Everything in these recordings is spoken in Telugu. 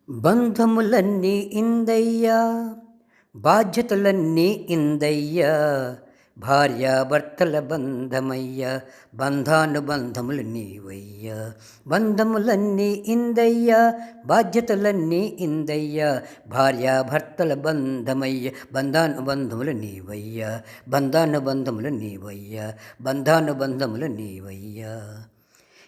బంధములన్నీ ఇందయ్యా, బాధ్యతలన్నీ ఇందయ్యా, భార్యాభర్తల బంధమయ్యా, బంధానుబంధములు నీవయ్యా. బంధములన్నీ ఇందయ్యా, బాధ్యతలన్నీ ఇందయ్యా, భార్యాభర్తల బంధమయ్యా, బంధానుబంధములు నీవయ్యా, బంధానుబంధములు నీవయ్యా, బంధానుబంధములు నీవయ్యా.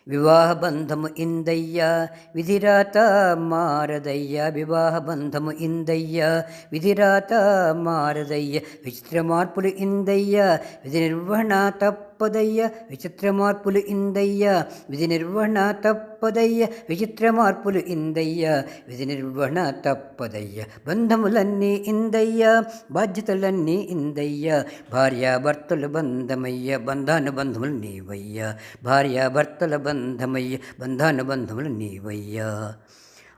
వివాహ బంధము ఇందయ్యా, విధిరాత మారదయ్యా, వివాహ బంధము ఇందయ్యా, విధిరాత మారదయ్య, విచిత్ర మార్పులు ఇందయ్యా, విధి నిర్వహణ తప్పదయ్య, విచిత్ర మార్పులు ఇందయ్య, విధి నిర్వహణ తప్పదయ్య, విచిత్ర మార్పులు ఇందయ్య, విధి నిర్వహణ తప్పదయ్య. బంధములన్నీ ఇందయ్య, బాధ్యతలన్నీ ఇందయ్య, భార్యాభర్తల బంధమయ్య, బంధానుబంధములు నీవయ్య, భార్యాభర్తల బంధమయ్య, బంధానుబంధములు నీవయ్య.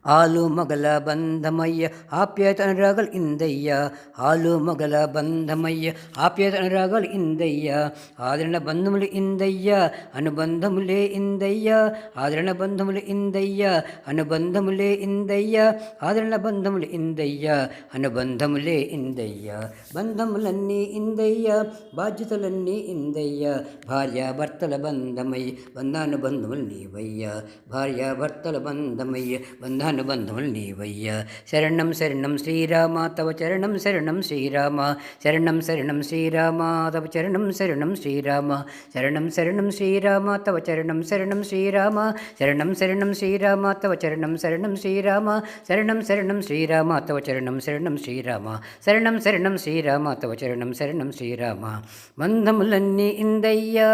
ఆలు మగల బంధమయ్య, ఆప్యాయత అనురాగాలు ఇందయ్య, ఆలు మగల బంధమయ్య, ఆప్యాయత అనురాగాలు ఇందయ్య, ఆదరణ బంధములు ఇందయ్య, అనుబంధములే ఇందయ్య, ఆదరణ బంధములు ఇందయ్య, అనుబంధములే ఇందయ్య, ఆదరణ బంధములు ఇందయ్య, అనుబంధములే ఇందయ్య. బంధములన్నీ ఇందయ్య, బాధ్యతలన్నీ ఇందయ్య, భార్యాభర్తల బంధమయ్య, బంధానుబంధములు నీవయ్య, భార్యాభర్తల బంధమయ్య, బంధానుబంధములు నీవయ్య. శరణం శరణం శ్రీరామ తవ చరణం శరణం శ్రీరామ, శరణం శరణం శ్రీరామ తవ చరణం శరణం శ్రీరామ, శరణం శరణం శ్రీరామ తవ చరణం శరణం శ్రీరామ, శరణం శరణం శ్రీరామ తవ చరణం శరణం శ్రీరామ, శరణం శరణం శ్రీరామ తవ చరణం శరణం శ్రీరామ, శరణం శరణం శ్రీరామ తవ చరణం శరణం శ్రీరామ. బంధములన్నీ ఇందయ్యా,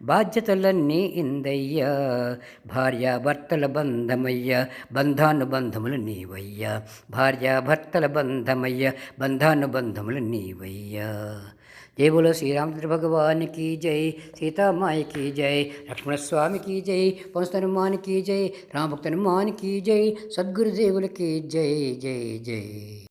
బాధ్యతలన్నీ ఇందయ్యా, భార్యాభర్తల బంధమయ్య, బంధానుబంధములు నీవయ్యా, భార్యాభర్తల బంధమయ్య, బంధానుబంధములు నీవయ్యా. జై బోలో శ్రీరామచంద్ర భగవానికి జై, సీతామాయకి జై, లక్ష్మణస్వామికి జై, పవన్ జై, రామభక్త హనుమానికి జై, సద్గురుదేవులకి జై జై జై.